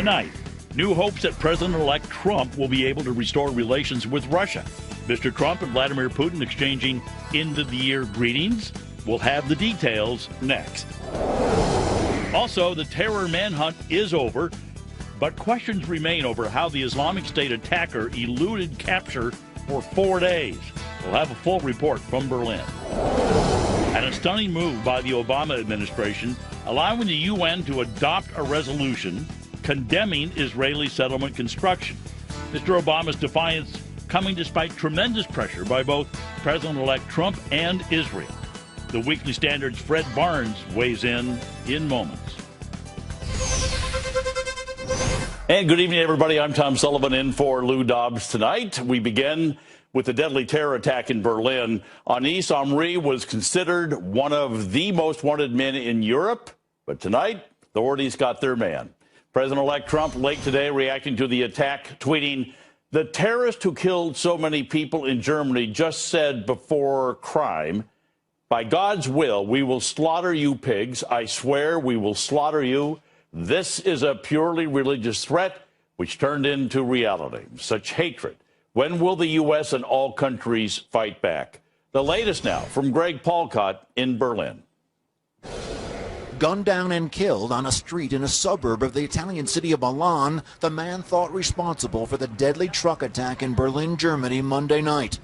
Tonight, new hopes that President-elect Trump will be able to restore relations with Russia. Mr. Trump and Vladimir Putin exchanging end-of-the-year greetings. We'll have the details next. Also, the terror manhunt is over, but questions remain over how the Islamic State attacker eluded capture for 4 days. We'll have a full report from Berlin. And a stunning move by the Obama administration, allowing the UN to adopt a resolution condemning Israeli settlement construction. Mr. Obama's defiance coming despite tremendous pressure by both President-elect Trump and Israel. The Weekly Standard's Fred Barnes weighs in moments. And good evening, everybody. I'm Tom Sullivan in for Lou Dobbs tonight. We begin with the deadly terror attack in Berlin. Anis Amri was considered one of the most wanted men in Europe, but tonight, authorities got their man. President-elect Trump late today reacting to the attack, tweeting, "The terrorist who killed so many people in Germany just said before crime, 'By God's will, we will slaughter you pigs. I swear we will slaughter you.' This is a purely religious threat which turned into reality. Such hatred. When will the U.S. and all countries fight back?" The latest now from Greg Paulcott in Berlin. Gunned down and killed on a street in a suburb of the Italian city of Milan, the man thought responsible for the deadly truck attack in Berlin, Germany, Monday night.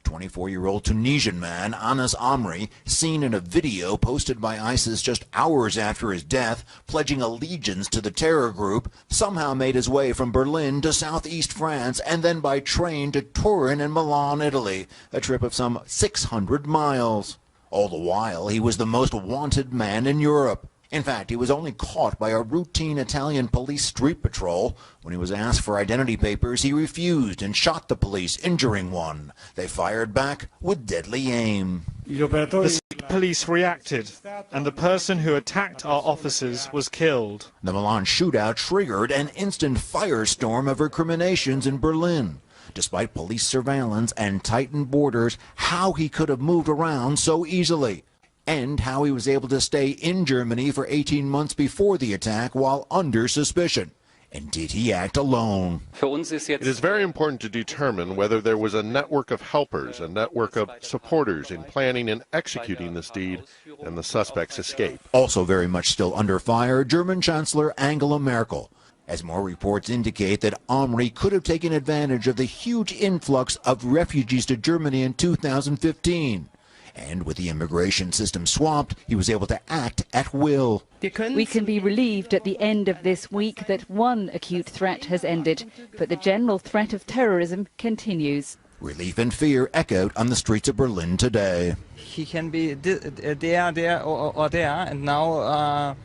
24-year-old Tunisian man Anis Amri, seen in a video posted by ISIS just hours after his death, pledging allegiance to the terror group, somehow made his way from Berlin to southeast France and then by train to Turin and Milan, Italy, a trip of some 600 miles. All the while, he was the most wanted man in Europe. In fact, he was only caught by a routine Italian police street patrol. When he was asked for identity papers, he refused and shot the police, injuring one. They fired back with deadly aim. The police reacted, and the person who attacked our officers was killed. The Milan shootout triggered an instant firestorm of recriminations in Berlin. Despite police surveillance and tightened borders, how he could have moved around so easily, and how he was able to stay in Germany for 18 months before the attack while under suspicion. And did he act alone? It is very important to determine whether there was a network of helpers, a network of supporters in planning and executing this deed, and the suspect's escape. Also very much still under fire, German Chancellor Angela Merkel, as more reports indicate that Amri could have taken advantage of the huge influx of refugees to Germany in 2015. And with the immigration system swamped, he was able to act at will. We can be relieved at the end of this week that one acute threat has ended, but the general threat of terrorism continues. Relief and fear echoed on the streets of Berlin today. He can be there, or there, and now...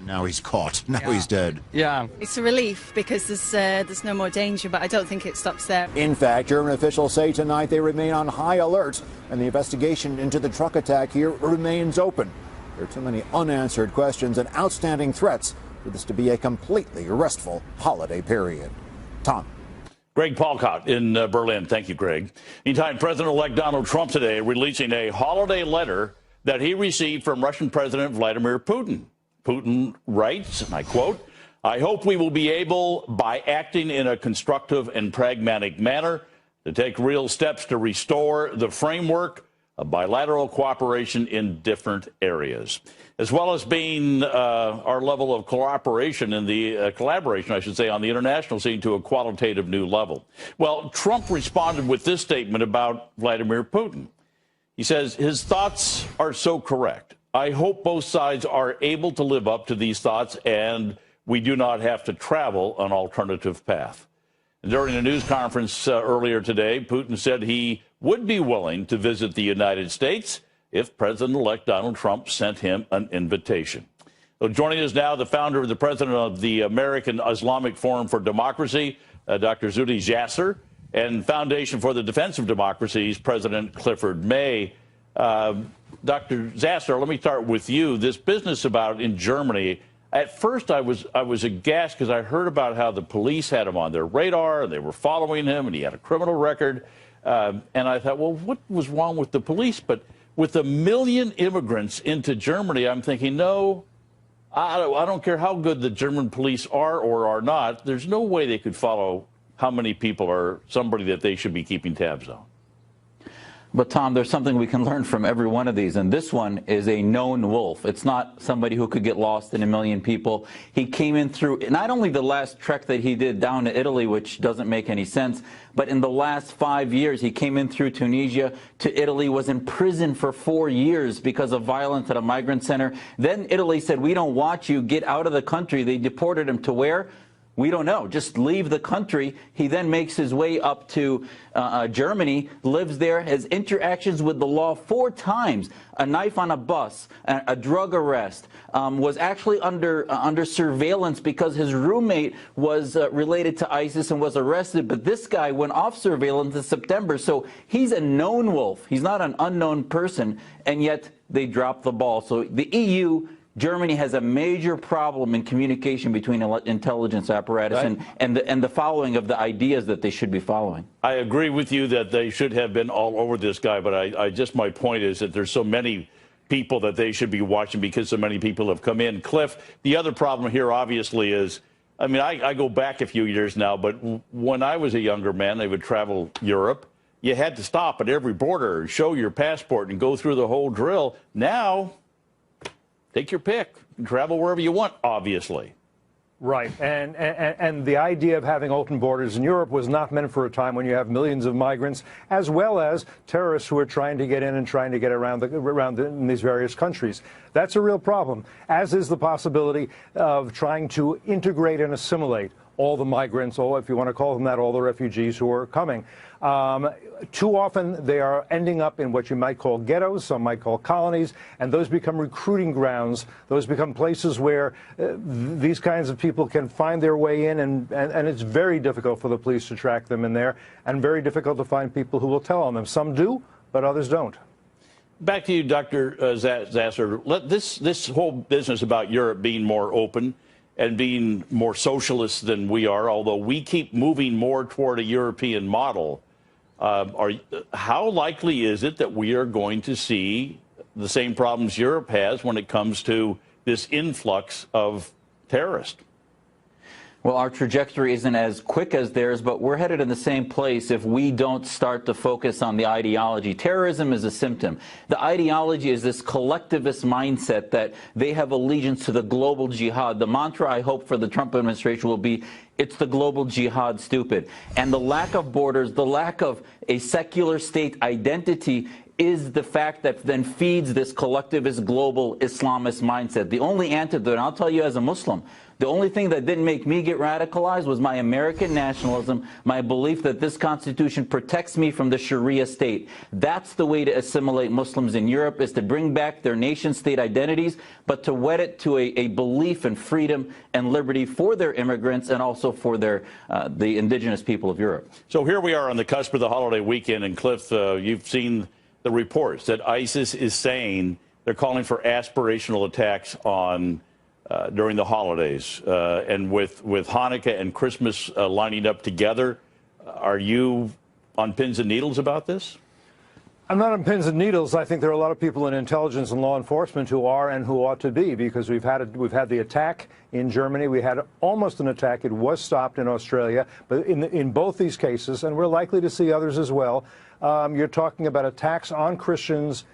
Now he's caught. Now he's dead. Yeah. It's a relief because there's no more danger, but I don't think it stops there. In fact, German officials say tonight they remain on high alert, and the investigation into the truck attack here remains open. There are too many unanswered questions and outstanding threats for this to be a completely restful holiday period. Tom. Greg Paulcott in Berlin. Thank you, Greg. Meantime, President-elect Donald Trump today releasing a holiday letter that he received from Russian President Vladimir Putin. Putin writes, and I quote, "I hope we will be able, by acting in a constructive and pragmatic manner, to take real steps to restore the framework of bilateral cooperation in different areas, as well as being our level of cooperation in the collaboration, I should say, on the international scene to a qualitative new level." Well, Trump responded with this statement about Vladimir Putin. He says, "His thoughts are so correct. I hope both sides are able to live up to these thoughts and we do not have to travel an alternative path." And during a news conference earlier today, Putin said he would be willing to visit the United States if President-elect Donald Trump sent him an invitation. So joining us now, the founder and the president of the American Islamic Forum for Democracy, Dr. Zuhdi Jasser, and Foundation for the Defense of Democracy's President Clifford May. Dr. Zasser, let me start with you. This business about in Germany, at first I was aghast because I heard about how the police had him on their radar and they were following him and he had a criminal record. And I thought, well, what was wrong with the police? But with 1 million immigrants into Germany, I'm thinking, no, I don't care how good the German police are or are not, there's no way they could follow how many people are somebody that they should be keeping tabs on. But, Tom, there's something we can learn from every one of these, and this one is a known wolf. It's not somebody who could get lost in a million people. He came in through not only the last trek that he did down to Italy, which doesn't make any sense, but in the last 5 years, he came in through Tunisia to Italy, was in prison for 4 years because of violence at a migrant center. Then Italy said, we don't want you, get out of the country. They deported him to where? We don't know. Just leave the country. He then makes his way up to Germany, lives there, has interactions with the law 4 times, a knife on a bus, a drug arrest, was actually under surveillance because his roommate was related to ISIS and was arrested. But this guy went off surveillance in September. So he's a known wolf. He's not an unknown person. And yet they dropped the ball. So the EU, Germany has a major problem in communication between intelligence apparatus right. and the following of the ideas that they should be following. I agree with you that they should have been all over this guy, but I just, my point is that there's so many people that they should be watching because so many people have come in. Cliff, the other problem here obviously is, I mean, I go back a few years now, but when I was a younger man, they would travel Europe. You had to stop at every border, show your passport, and go through the whole drill. Now, take your pick. Travel wherever you want, obviously. Right. And the idea of having open borders in Europe was not meant for a time when you have millions of migrants, as well as terrorists who are trying to get in and trying to get around in these various countries. That's a real problem, as is the possibility of trying to integrate and assimilate all the migrants, or if you want to call them that, all the refugees who are coming. Too often they are ending up in what you might call ghettos, some might call colonies, and those become recruiting grounds. Those become places where these kinds of people can find their way in, and it's very difficult for the police to track them in there, and very difficult to find people who will tell on them. Some do, but others don't. Back to you, Dr. Zasser. This whole business about Europe being more open and being more socialist than we are, although we keep moving more toward a European model, how likely is it that we are going to see the same problems Europe has when it comes to this influx of terrorists? Well, our trajectory isn't as quick as theirs, but we're headed in the same place if we don't start to focus on the ideology. Terrorism is a symptom. The ideology is this collectivist mindset that they have allegiance to the global jihad. The mantra, I hope, for the Trump administration will be, it's the global jihad, stupid. And the lack of borders, the lack of a secular state identity is the fact that then feeds this collectivist global Islamist mindset. The only antidote, and I'll tell you as a Muslim, the only thing that didn't make me get radicalized was my American nationalism, my belief that this Constitution protects me from the Sharia state. That's the way to assimilate Muslims in Europe, is to bring back their nation-state identities, but to wed it to a belief in freedom and liberty for their immigrants and also for their the indigenous people of Europe. So here we are on the cusp of the holiday weekend, and Cliff, you've seen the reports that ISIS is saying they're calling for aspirational attacks on during the holidays, and with Hanukkah and Christmas lining up together. Are you on pins and needles about this? I'm not on pins and needles. I think there are a lot of people in intelligence and law enforcement who are and who ought to be, because we've had the attack in Germany. We had almost an attack. It was stopped in Australia. But in both these cases, and we're likely to see others as well, you're talking about attacks on Christians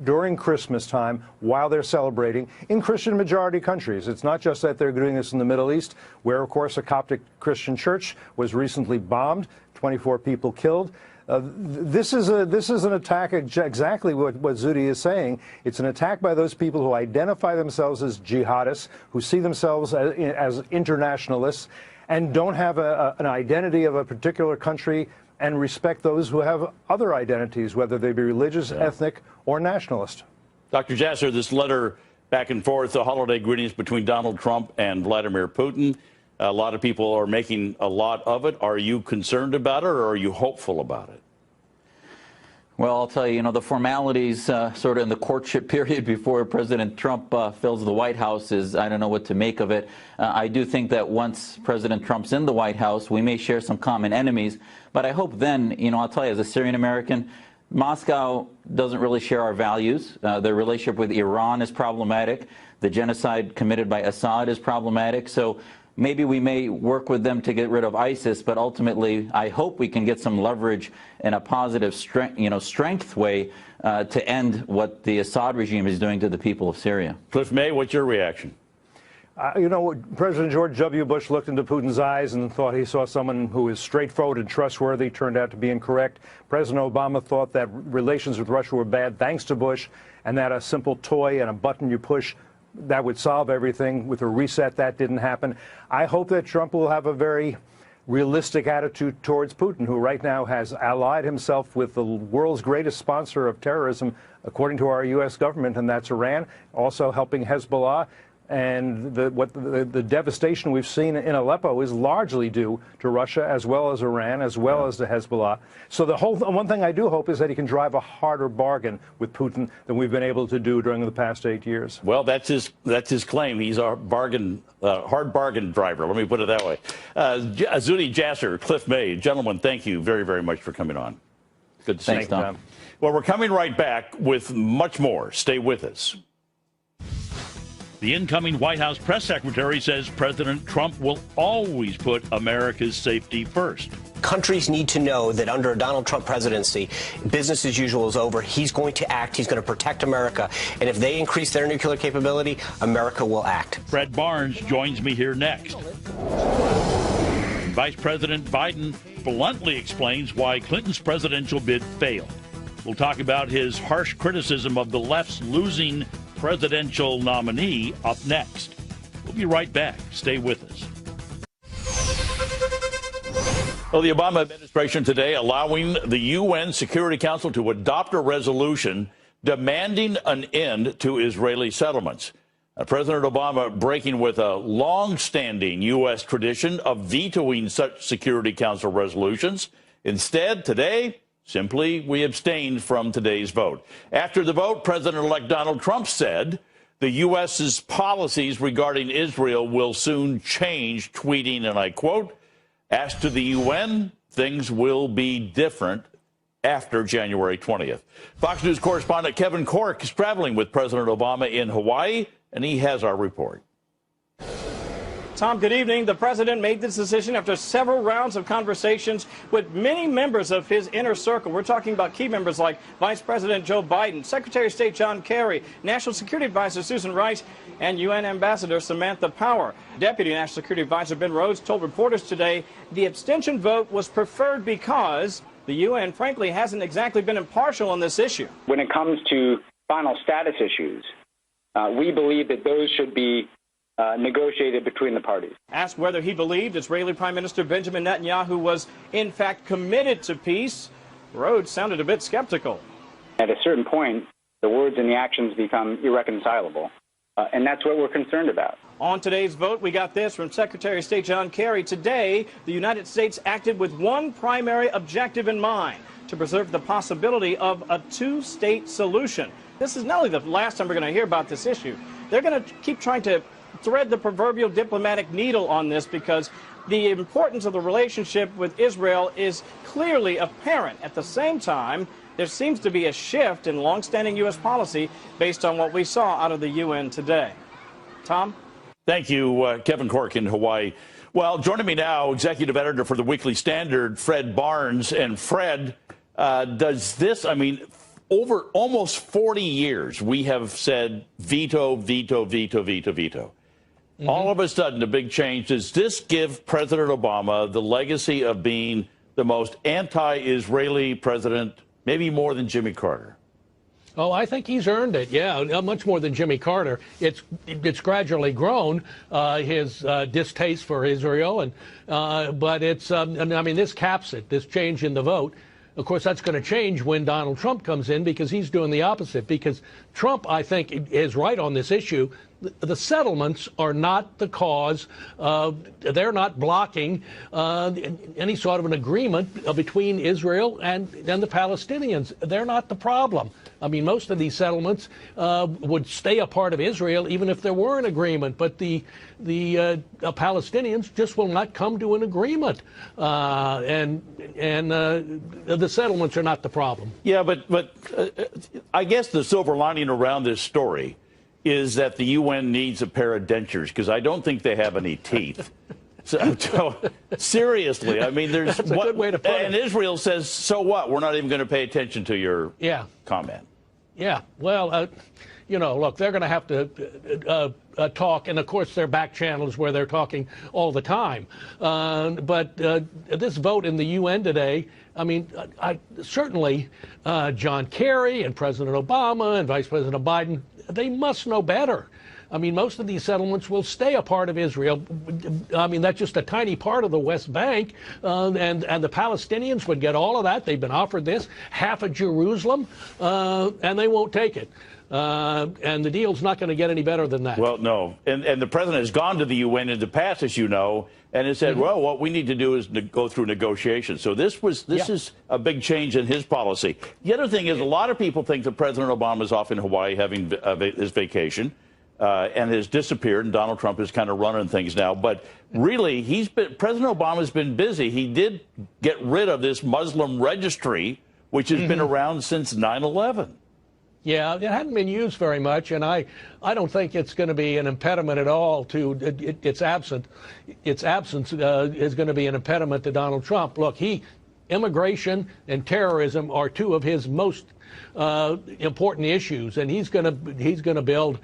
during Christmas time while they're celebrating in Christian majority countries. It's not just that they're doing this in the Middle East, where, of course, a Coptic Christian church was recently bombed, 24 people killed. This is an attack, exactly what Zuhdi is saying. It's an attack by those people who identify themselves as jihadists, who see themselves as internationalists, and don't have an identity of a particular country and respect those who have other identities, whether they be religious, ethnic, or nationalist. Dr. Zasser, this letter back and forth, the holiday greetings between Donald Trump and Vladimir Putin, a lot of people are making a lot of it. Are you concerned about it, or are you hopeful about it? Well, I'll tell you, the formalities sort of in the courtship period before President Trump fills the White House is, I don't know what to make of it. I do think that once President Trump's in the White House, we may share some common enemies. But I hope then, I'll tell you, as a Syrian American, Moscow doesn't really share our values. Their relationship with Iran is problematic. The genocide committed by Assad is problematic. So maybe we may work with them to get rid of ISIS, but ultimately I hope we can get some leverage in a positive strength way to end what the Assad regime is doing to the people of Syria. Cliff May, what's your reaction? President George W. Bush looked into Putin's eyes and thought he saw someone who is straightforward and trustworthy. Turned out to be incorrect. President Obama thought that relations with Russia were bad thanks to Bush, and that a simple toy and a button you push that would solve everything. With a reset, that didn't happen. I hope that Trump will have a very realistic attitude towards Putin, who right now has allied himself with the world's greatest sponsor of terrorism, according to our U.S. government, and that's Iran, also helping Hezbollah. And the devastation we've seen in Aleppo is largely due to Russia, as well as Iran, as well as the Hezbollah. So one thing I do hope is that he can drive a harder bargain with Putin than we've been able to do during the past 8 years. Well, that's his claim. He's our hard bargain driver. Let me put it that way. Azudi Jasser, Cliff May, gentlemen, thank you very, very much for coming on. Good to see you. Thanks, Tom. Well, we're coming right back with much more. Stay with us. The incoming White House press secretary says President Trump will always put America's safety first. Countries need to know that under a Donald Trump presidency, business as usual is over. He's going to act. He's going to protect America. And if they increase their nuclear capability, America will act. Fred Barnes joins me here next. Vice President Biden bluntly explains why Clinton's presidential bid failed. We'll talk about his harsh criticism of the left's losing presidential nominee up next. We'll be right back. Stay with us. Well, the Obama administration today allowing the UN Security Council to adopt a resolution demanding an end to Israeli settlements. President Obama breaking with a long-standing U.S. tradition of vetoing such Security Council resolutions. Instead, today, simply, we abstained from today's vote. After the vote, President-elect Donald Trump said the U.S.'s policies regarding Israel will soon change, tweeting, and I quote, "As to the UN, things will be different after January 20th. Fox News correspondent Kevin Corke is traveling with President Obama in Hawaii, and he has our report. Tom, good evening. The president made this decision after several rounds of conversations with many members of his inner circle. We're talking about key members like Vice President Joe Biden, Secretary of State John Kerry, National Security Advisor Susan Rice, and UN Ambassador Samantha Power. Deputy National Security Advisor Ben Rhodes told reporters today the abstention vote was preferred because the UN, frankly, hasn't exactly been impartial on this issue. When it comes to final status issues, we believe that those should be negotiated between the parties. Asked whether he believed Israeli Prime Minister Benjamin Netanyahu was in fact committed to peace, Rhodes sounded a bit skeptical. At a certain point, the words and the actions become irreconcilable, and that's what we're concerned about. On today's vote, we got this from Secretary of State John Kerry. Today, the United States acted with one primary objective in mind, to preserve the possibility of a two-state solution. This is not only the last time we're going to hear about this issue. They're going to keep trying to thread the proverbial diplomatic needle on this because the importance of the relationship with Israel is clearly apparent. At the same time, there seems to be a shift in longstanding U.S. policy based on what we saw out of the UN today. Tom? Thank you, Kevin Corke in Hawaii. Well, joining me now, executive editor for the Weekly Standard, Fred Barnes. And Fred, does this, I mean, over almost 40 years, we have said veto, veto, veto, veto, veto. Mm-hmm. All of a sudden, a big change. Does this give President Obama the legacy of being the most anti-Israeli president, maybe more than Jimmy Carter? Oh, I think he's earned it, yeah, much more than Jimmy Carter. It's gradually grown, his distaste for Israel, and but it's, I mean, this caps it, this change in the vote. Of course, that's going to change when Donald Trump comes in because he's doing the opposite. Because Trump, I think, is right on this issue. The settlements are not the cause. They're not blocking any sort of an agreement between Israel and the Palestinians. They're not the problem. I mean, most of these settlements would stay a part of Israel even if there were an agreement. But the Palestinians just will not come to an agreement, and the settlements are not the problem. Yeah, but I guess the silver lining around this story is that the UN needs a pair of dentures, because I don't think they have any teeth. So seriously, I mean, there's That's a good way to put it. And Israel says, so what? We're not even going to pay attention to your comment. Yeah, well, look, they're going to have to talk, and of course their back channels where they're talking all the time. But this vote in the UN today, I mean, certainly John Kerry and President Obama and Vice President Biden, they must know better. I mean, most of these settlements will stay a part of Israel. I mean, that's just a tiny part of the West Bank, and the Palestinians would get all of that. They've been offered this, half of Jerusalem, and they won't take it. And the deal's not going to get any better than that. Well, no. And the president has gone to the UN in the past, as you know, and has said, well, what we need to do is go through negotiations. So this is a big change in his policy. The other thing is, a lot of people think that President Obama is off in Hawaii having his vacation. And has disappeared, and Donald Trump is kind of running things now. But really, President Obama's been busy. He did get rid of this Muslim registry, which has been around since 9/11. Yeah, it hadn't been used very much, and I don't think it's going to be an impediment at all to its absence. Its absence is going to be an impediment to Donald Trump. Look, immigration and terrorism are two of his most important issues, and he's going to build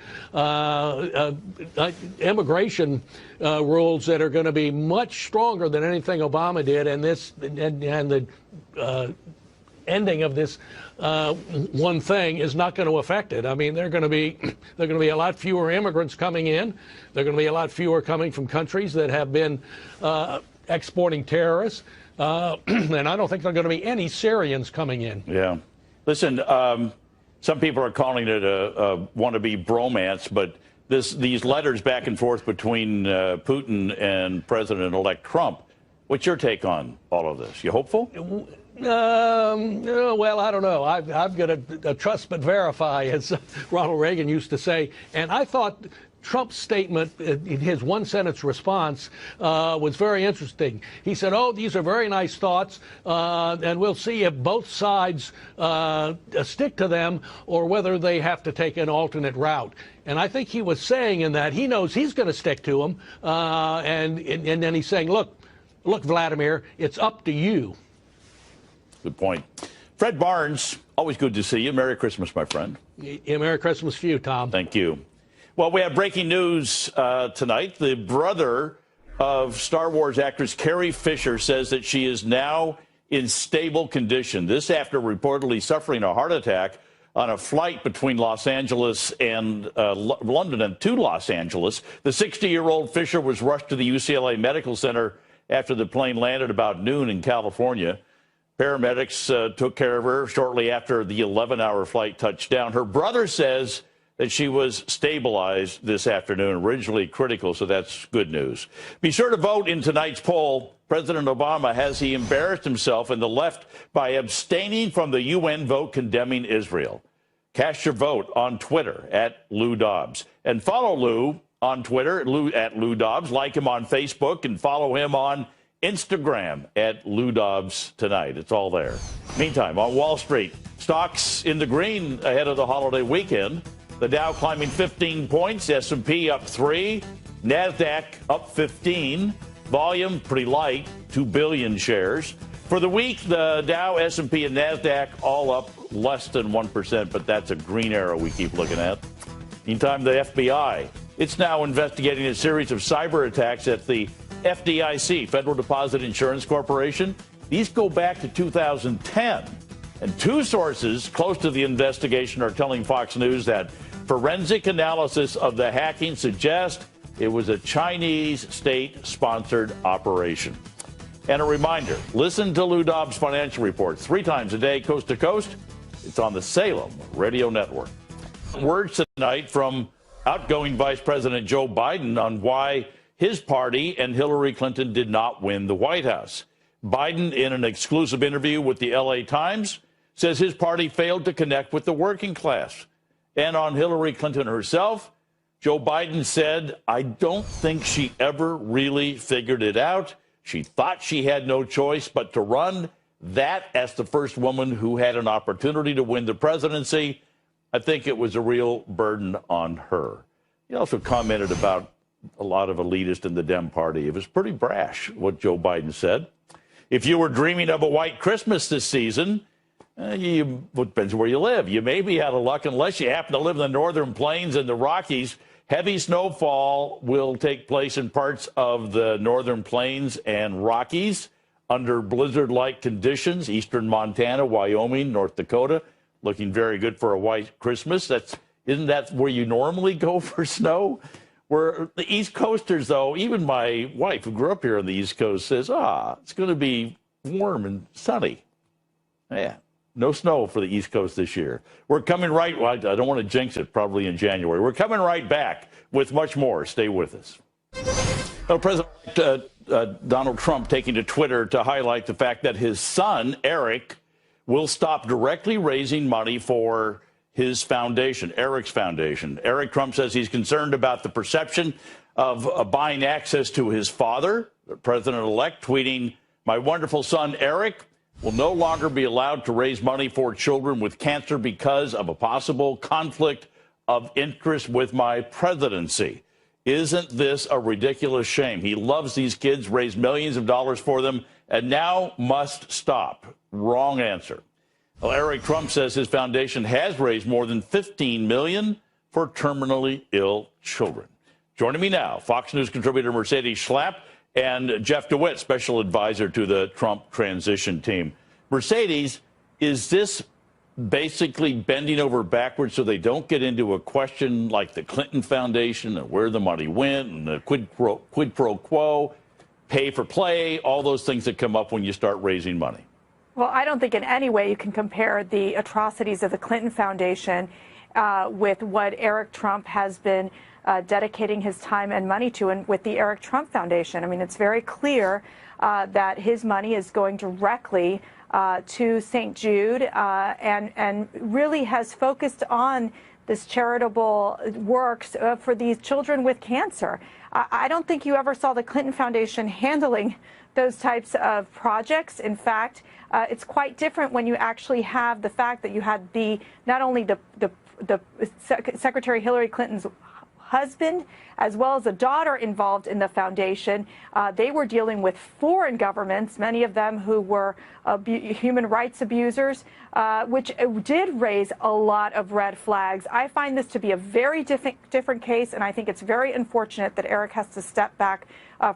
immigration rules that are going to be much stronger than anything Obama did, and the ending of this one thing is not going to affect it. I mean, there are going to be a lot fewer immigrants coming in. There are going to be a lot fewer coming from countries that have been exporting terrorists, and I don't think there are going to be any Syrians coming in. Yeah. Listen, some people are calling it a wannabe bromance, but these letters back and forth between Putin and President-elect Trump, what's your take on all of this? You hopeful? Well, I don't know. I've got a trust but verify, as Ronald Reagan used to say, and I thought Trump's statement, in his one-sentence response, was very interesting. He said, these are very nice thoughts, and we'll see if both sides stick to them or whether they have to take an alternate route. And I think he was saying in that he knows he's going to stick to them, and then he's saying, look, Vladimir, it's up to you. Good point. Fred Barnes, always good to see you. Merry Christmas, my friend. Yeah, Merry Christmas to you, Tom. Thank you. Well, we have breaking news tonight. The brother of Star Wars actress Carrie Fisher says that she is now in stable condition. This after reportedly suffering a heart attack on a flight between Los Angeles and London and to Los Angeles. The 60-year-old Fisher was rushed to the UCLA Medical Center after the plane landed about noon in California. Paramedics took care of her shortly after the 11-hour flight touched down. Her brother says that she was stabilized this afternoon, originally critical, so that's good news. Be sure to vote in tonight's poll. President Obama, has he embarrassed himself and the left by abstaining from the UN vote condemning Israel? Cast your vote on Twitter at Lou Dobbs. And follow Lou on Twitter at Lou Dobbs. Like him on Facebook and follow him on Instagram at Lou Dobbs tonight. It's all there. Meantime, on Wall Street, stocks in the green ahead of the holiday weekend. The Dow climbing 15 points, S&P up 3, NASDAQ up 15, volume pretty light, 2 billion shares. For the week, the Dow, S&P, and NASDAQ all up less than 1%, but that's a green arrow we keep looking at. Meantime, the FBI, it's now investigating a series of cyber attacks at the FDIC, Federal Deposit Insurance Corporation. These go back to 2010. And two sources close to the investigation are telling Fox News that forensic analysis of the hacking suggests it was a Chinese state-sponsored operation. And a reminder, listen to Lou Dobbs' Financial Report 3 times a day, coast to coast. It's on the Salem Radio Network. Words tonight from outgoing Vice President Joe Biden on why his party and Hillary Clinton did not win the White House. Biden, in an exclusive interview with the LA Times, says his party failed to connect with the working class. And on Hillary Clinton herself, Joe Biden said, I don't think she ever really figured it out. She thought she had no choice but to run. That, as the first woman who had an opportunity to win the presidency, I think it was a real burden on her. He also commented about a lot of elitists in the Dem Party. It was pretty brash, what Joe Biden said. If you were dreaming of a white Christmas this season, it depends where you live. You may be out of luck unless you happen to live in the northern plains and the Rockies. Heavy snowfall will take place in parts of the northern plains and Rockies under blizzard-like conditions. Eastern Montana, Wyoming, North Dakota, looking very good for a white Christmas. Isn't that where you normally go for snow? Where the East Coasters, though, even my wife, who grew up here on the East Coast, says, it's going to be warm and sunny. Yeah, no snow for the East Coast this year. We're coming right, well, I don't want to jinx it, probably in January. We're coming right back with much more. Stay with us. Well, President Donald Trump taking to Twitter to highlight the fact that his son, Eric, will stop directly raising money for his foundation, Eric's foundation. Eric Trump says he's concerned about the perception of buying access to his father, the president-elect, tweeting, my wonderful son, Eric, will no longer be allowed to raise money for children with cancer because of a possible conflict of interest with my presidency. Isn't this a ridiculous shame? He loves these kids, raised millions of dollars for them, and now must stop. Wrong answer. Well, Eric Trump says his foundation has raised more than $15 million for terminally ill children. Joining me now, Fox News contributor Mercedes Schlapp and Jeff DeWitt, special advisor to the Trump transition team. Mercedes, is this basically bending over backwards so they don't get into a question like the Clinton Foundation and where the money went and the quid pro quo, pay for play, all those things that come up when you start raising money? Well, I don't think in any way you can compare the atrocities of the Clinton Foundation with what Eric Trump has been dedicating his time and money to, and with the Eric Trump Foundation. I mean, it's very clear that his money is going directly to St. Jude and really has focused on this charitable works for these children with cancer. I don't think you ever saw the Clinton Foundation handling those types of projects. In fact, it's quite different when you actually have the fact that you had not only the Secretary Hillary Clinton's husband as well as a daughter involved in the foundation. They were dealing with foreign governments, many of them who were human rights abusers, which did raise a lot of red flags. I find this to be a very different case, and I think it's very unfortunate that Eric has to step back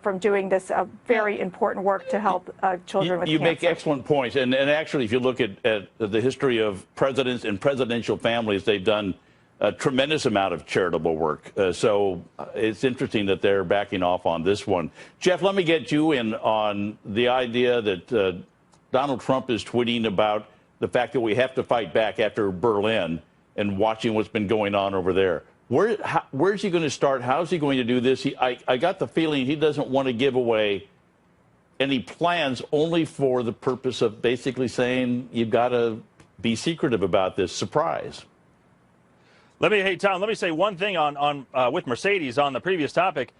from doing this very important work to help children with cancer. You make excellent points, and actually, if you look at the history of presidents and presidential families, they've done a tremendous amount of charitable work. So it's interesting that they're backing off on this one. Jeff, let me get you in on the idea that Donald Trump is tweeting about the fact that we have to fight back after Berlin and watching what's been going on over there. Where's he going to start? How's he going to do this? I got the feeling he doesn't want to give away any plans only for the purpose of basically saying you've got to be secretive about this surprise. Hey, Tom, let me say one thing with Mercedes on the previous topic,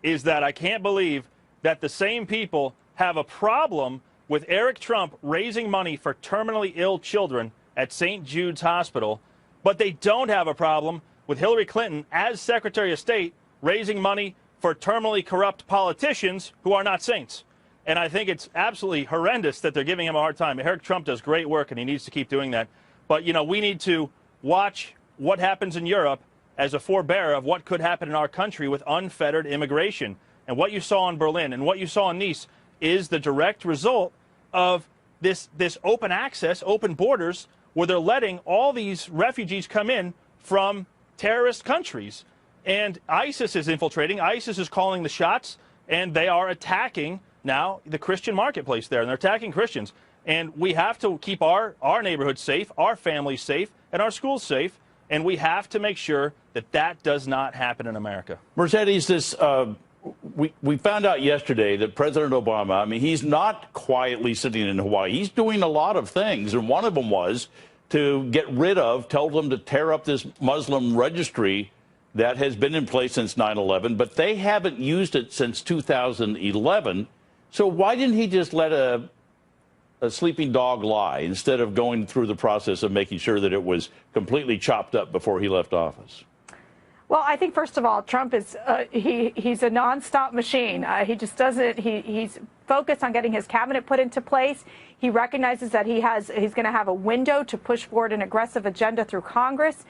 is that I can't believe that the same people have a problem with Eric Trump raising money for terminally ill children at St. Jude's Hospital, but they don't have a problem with Hillary Clinton as Secretary of State raising money for terminally corrupt politicians who are not saints. And I think it's absolutely horrendous that they're giving him a hard time. Eric Trump does great work, and he needs to keep doing that. But, we need to watch what happens in Europe as a forebearer of what could happen in our country with unfettered immigration. And what you saw in Berlin and what you saw in Nice is the direct result of this open access, open borders, where they're letting all these refugees come in from terrorist countries. And ISIS is infiltrating. ISIS is calling the shots, and they are attacking now the Christian marketplace there, and they're attacking Christians. And we have to keep our neighborhoods safe, our families safe, and our schools safe. And we have to make sure that that does not happen in America. Mercedes, this we found out yesterday that President Obama, I mean, he's not quietly sitting in Hawaii. He's doing a lot of things, and one of them was to get rid of, tell them to tear up this Muslim registry that has been in place since 9/11, but they haven't used it since 2011. So why didn't he just let a sleeping dog lie instead of going through the process of making sure that it was completely chopped up before he left office? Well, I think, first of all, Trump is he's a nonstop machine. He just doesn't he's focused on getting his cabinet put into place. He recognizes that he's going to have a window to push forward an aggressive agenda through Congress,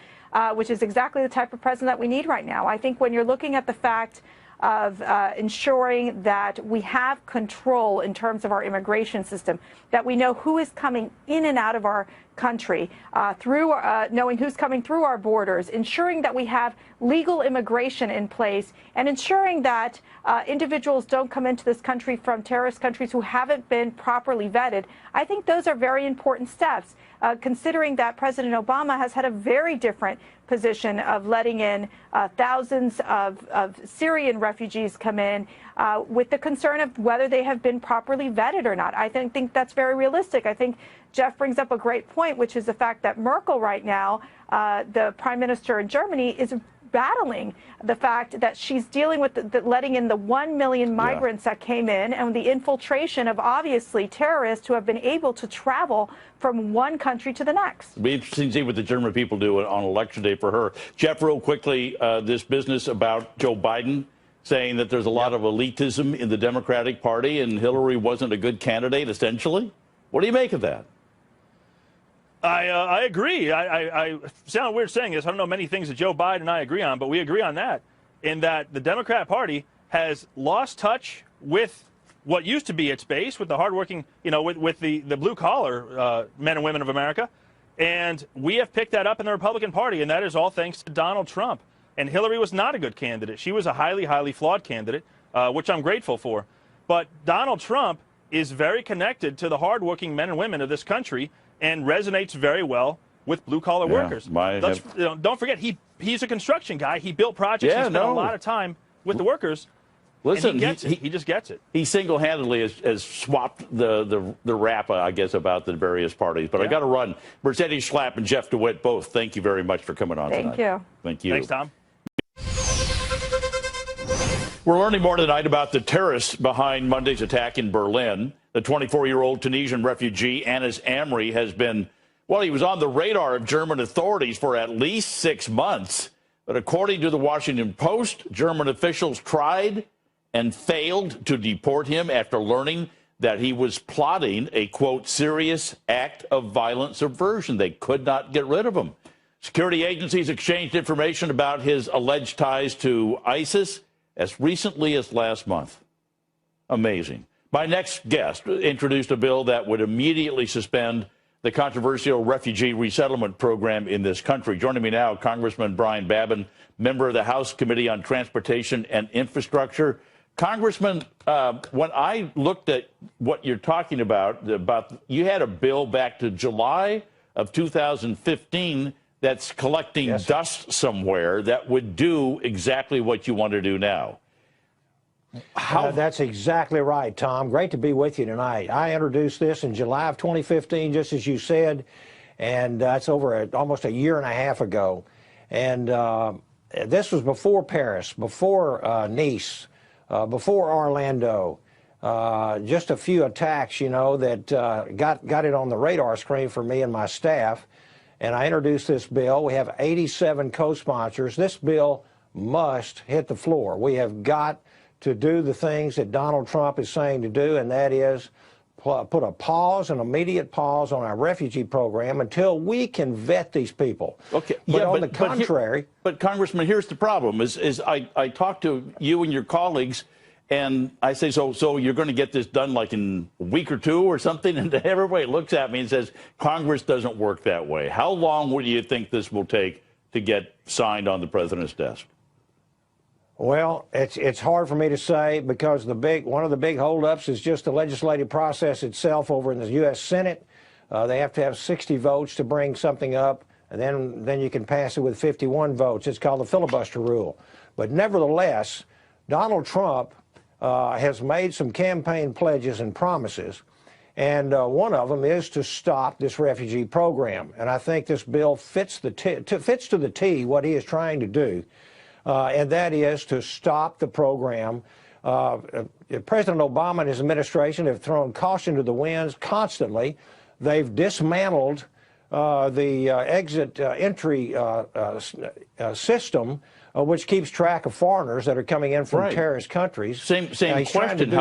which is exactly the type of president that we need right now. I think when you're looking at the fact of ensuring that we have control in terms of our immigration system, that we know who is coming in and out of our country, through knowing who's coming through our borders, ensuring that we have legal immigration in place, and ensuring that individuals don't come into this country from terrorist countries who haven't been properly vetted. I think those are very important steps, considering that President Obama has had a very different position of letting in thousands of Syrian refugees come in with the concern of whether they have been properly vetted or not. I think that's very realistic. I think Jeff brings up a great point, which is the fact that Merkel right now, the prime minister in Germany, is battling the fact that she's dealing with letting in the 1 million migrants that came in and the infiltration of obviously terrorists who have been able to travel from one country to the next. It'll be interesting to see what the German people do on election day for her. Jeff, real quickly, this business about Joe Biden saying that there's a lot of elitism in the Democratic Party and Hillary wasn't a good candidate, essentially. What do you make of that? I agree. I sound weird saying this. I don't know many things that Joe Biden and I agree on, but we agree on that, in that the Democrat Party has lost touch with what used to be its base, with the hardworking, with the blue-collar men and women of America. And we have picked that up in the Republican Party, and that is all thanks to Donald Trump. And Hillary was not a good candidate. She was a highly, highly flawed candidate, which I'm grateful for. But Donald Trump is very connected to the hardworking men and women of this country and resonates very well with blue-collar workers. Don't forget, he's a construction guy. He built projects. He spent a lot of time with the workers. Listen, and he gets it. He just gets it. He single-handedly has swapped the rap, I guess, about the various parties. But I got to run. Mercedes Schlapp and Jeff DeWitt, both, thank you very much for coming on tonight. Thank you. Thank you. Thanks, Tom. We're learning more tonight about the terrorists behind Monday's attack in Berlin. The 24-year-old Tunisian refugee, Anis Amri, has been, well, he was on the radar of German authorities for at least 6 months. But according to the Washington Post, German officials tried and failed to deport him after learning that he was plotting a, quote, serious act of violent subversion. They could not get rid of him. Security agencies exchanged information about his alleged ties to ISIS as recently as last month. Amazing. My next guest introduced a bill that would immediately suspend the controversial refugee resettlement program in this country. Joining me now, Congressman Brian Babin, member of the House Committee on Transportation and Infrastructure. Congressman, when I looked at what you're talking about you had a bill back to July of 2015 that's collecting dust somewhere that would do exactly what you want to do now. That's exactly right, Tom. Great to be with you tonight. I introduced this in July of 2015, just as you said, and that's over almost a year and a half ago. And this was before Paris, before Nice, before Orlando. Just a few attacks, that got it on the radar screen for me and my staff. And I introduced this bill. We have 87 co-sponsors. This bill must hit the floor. We have got to do the things that Donald Trump is saying to do, and that is put a pause, an immediate pause on our refugee program until we can vet these people. Okay. But on the contrary... But Congressman, here's the problem, is I talked to you and your colleagues, and I say, so you're going to get this done like in a week or two or something? And everybody looks at me and says, Congress doesn't work that way. How long would you think this will take to get signed on the president's desk? Well, it's hard for me to say because one of the big holdups is just the legislative process itself over in the U.S. Senate. They have to have 60 votes to bring something up, and then you can pass it with 51 votes. It's called the filibuster rule. But nevertheless, Donald Trump has made some campaign pledges and promises. And one of them is to stop this refugee program. And I think this bill fits to the T what he is trying to do, and that is to stop the program. President Obama and his administration have thrown caution to the winds constantly. They've dismantled the exit-entry system, which keeps track of foreigners that are coming in from terrorist countries. Same question.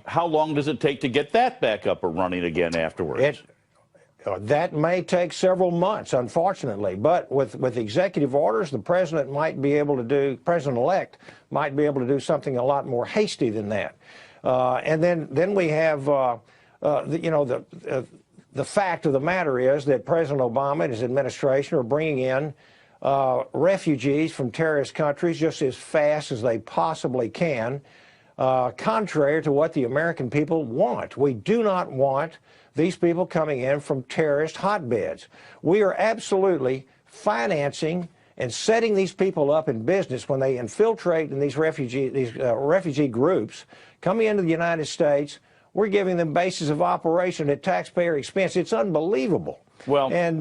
How long does it take to get that back up and running again afterwards? That may take several months, unfortunately. But with executive orders, the president might be able to do, president-elect might be able to do something a lot more hasty than that. And then we have, the fact of the matter is that President Obama and his administration are bringing in refugees from terrorist countries just as fast as they possibly can, contrary to what the American people want. We do not want these people coming in from terrorist hotbeds. We are absolutely financing and setting these people up in business when they infiltrate in these refugee groups coming into the United States. We're giving them bases of operation at taxpayer expense. It's unbelievable. Well, and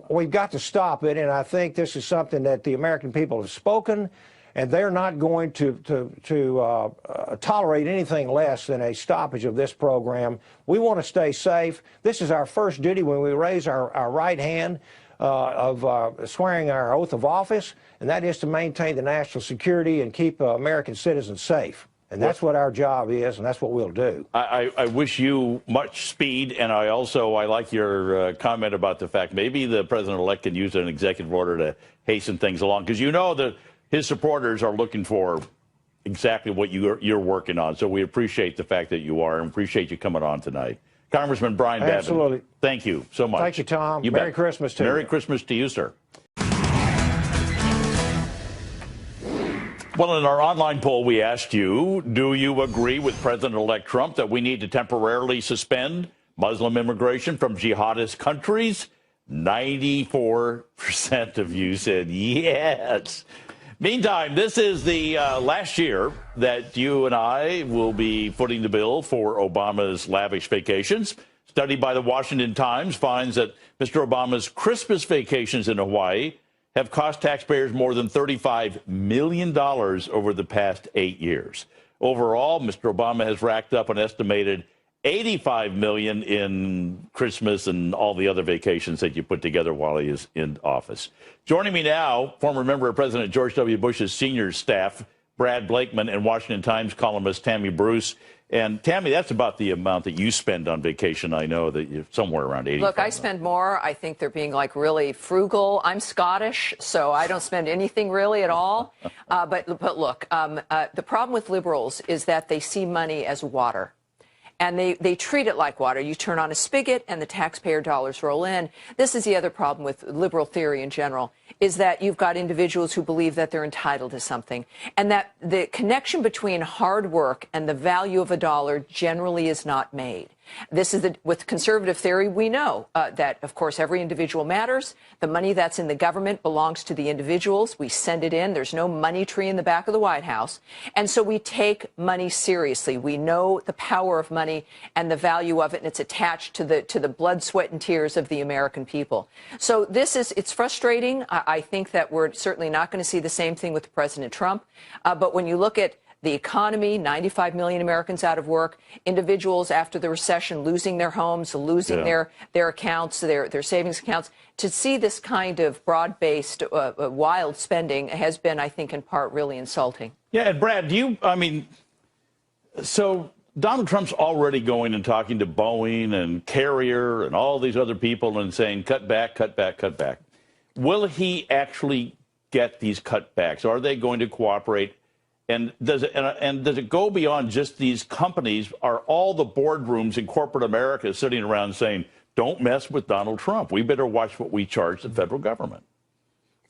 we've got to stop it. And I think this is something that the American people have spoken, and they're not going to tolerate anything less than a stoppage of this program. We want to stay safe. This is our first duty when we raise our right hand of swearing our oath of office, and that is to maintain the national security and keep American citizens safe. And that's what our job is, and that's what we'll do. I wish you much speed, and I like your comment about the fact maybe the president-elect can use an executive order to hasten things along, because you know that his supporters are looking for exactly what you're working on. So we appreciate the fact that you are, and appreciate you coming on tonight. Congressman Brian Babin. Absolutely. Thank you so much. Thank you, Tom. Merry Christmas to you. Merry Christmas to you, sir. Well, in our online poll, we asked you, do you agree with President-elect Trump that we need to temporarily suspend Muslim immigration from jihadist countries? 94% of you said yes. Meantime, this is the last year that you and I will be footing the bill for Obama's lavish vacations. Study by the Washington Times finds that Mr. Obama's Christmas vacations in Hawaii have cost taxpayers more than $35 million over the past 8 years. Overall, Mr. Obama has racked up an estimated $85 million in Christmas and all the other vacations that you put together while he is in office. Joining me now, former member of President George W. Bush's senior staff, Brad Blakeman, and Washington Times columnist Tammy Bruce. And Tammy, that's about the amount that you spend on vacation. I know that you're somewhere around 80. Look, I spend more. I think they're being like really frugal. I'm Scottish, so I don't spend anything really at all. But look, the problem with liberals is that they see money as water. And they treat it like water. You turn on a spigot and the taxpayer dollars roll in. This is the other problem with liberal theory in general, is that you've got individuals who believe that they're entitled to something, and that the connection between hard work and the value of a dollar generally is not made. This is with conservative theory, we know that, of course, every individual matters. The money that's in the government belongs to the individuals. We send it in. There's no money tree in the back of the White House. And so we take money seriously. We know the power of money and the value of it, and it's attached to the blood, sweat, and tears of the American people. So it's frustrating. I think that we're certainly not going to see the same thing with President Trump. But when you look at the economy, 95 million Americans out of work, individuals after the recession losing their homes, losing their accounts, their savings accounts. To see this kind of broad-based, wild spending has been, I think, in part really insulting. Yeah, and Brad, so Donald Trump's already going and talking to Boeing and Carrier and all these other people and saying, cut back, cut back, cut back. Will he actually get these cutbacks? Are they going to cooperate? And does it go beyond just these companies? Are all the boardrooms in corporate America sitting around saying, don't mess with Donald Trump? We better watch what we charge the federal government.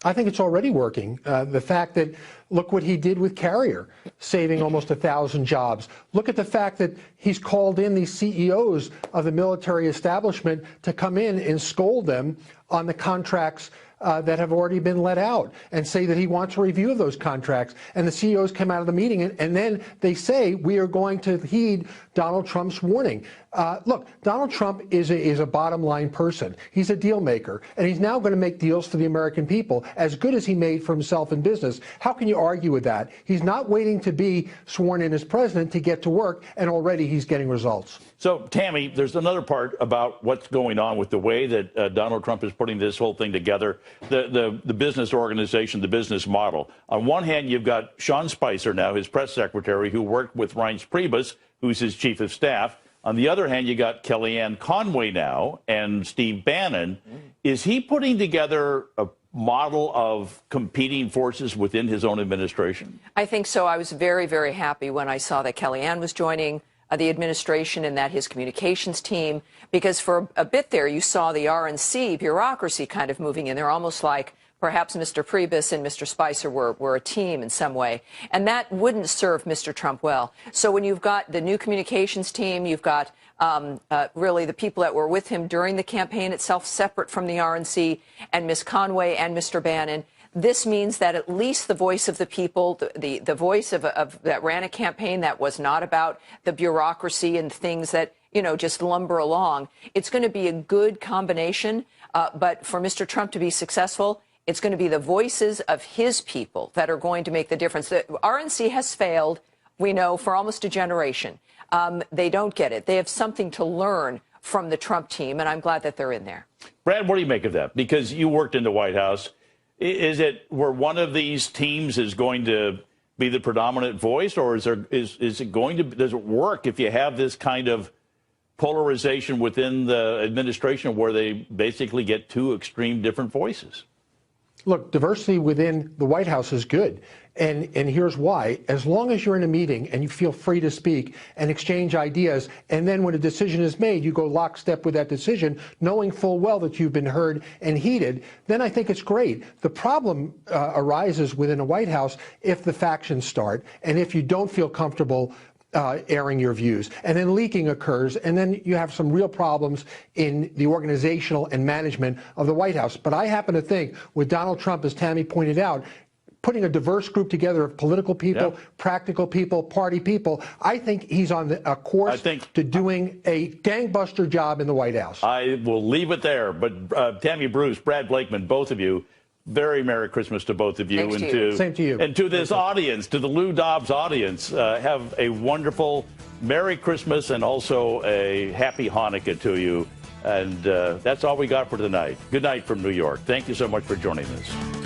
I think it's already working. The fact that, look what he did with Carrier, saving almost 1,000 jobs. Look at the fact that he's called in these CEOs of the military establishment to come in and scold them on the contracts that have already been let out and say that he wants a review of those contracts. And the CEOs come out of the meeting and then they say, we are going to heed Donald Trump's warning. Look, Donald Trump is a bottom line person. He's a deal maker, and he's now going to make deals for the American people as good as he made for himself in business. How can you argue with that? He's not waiting to be sworn in as president to get to work, and already he's getting results. So, Tammy, there's another part about what's going on with the way that Donald Trump is putting this whole thing together, the business organization, the business model. On one hand, you've got Sean Spicer now, his press secretary, who worked with Reince Priebus, who's his chief of staff. On the other hand, you got Kellyanne Conway now and Steve Bannon. Is he putting together a model of competing forces within his own administration? I think so. I was very, very happy when I saw that Kellyanne was joining the administration and that his communications team, because for a bit there you saw the RNC bureaucracy kind of moving in. They're almost like perhaps Mr. Priebus and Mr. Spicer were a team in some way. And that wouldn't serve Mr. Trump well. So when you've got the new communications team, you've got really the people that were with him during the campaign itself, separate from the RNC, and Ms. Conway and Mr. Bannon, this means that at least the voice of the people, the voice of that ran a campaign that was not about the bureaucracy and things that, you know, just lumber along, it's going to be a good combination. But for Mr. Trump to be successful, it's going to be the voices of his people that are going to make the difference. The RNC has failed, we know, for almost a generation. They don't get it. They have something to learn from the Trump team, and I'm glad that they're in there. Brad, what do you make of that? Because you worked in the White House. Is it where one of these teams is going to be the predominant voice, or is it going to, does it work if you have this kind of polarization within the administration where they basically get two extreme different voices? Look, diversity within the White House is good. And here's why. As long as you're in a meeting and you feel free to speak and exchange ideas, and then when a decision is made, you go lockstep with that decision, knowing full well that you've been heard and heeded, then I think it's great. The problem arises within a White House if the factions start and if you don't feel comfortable airing your views, and then leaking occurs, and then you have some real problems in the organizational and management of the White House. But I happen to think with Donald Trump, as Tammy pointed out, putting a diverse group together of political people, practical people, party people, I think he's on a course to doing a gangbuster job in the White House. I will leave it there. But Tammy Bruce, Brad Blakeman, both of you, very Merry Christmas to both of you. Thanks to you. Same to you. And to this audience, to the Lou Dobbs audience, have a wonderful Merry Christmas and also a Happy Hanukkah to you. And that's all we got for tonight. Good night from New York. Thank you so much for joining us.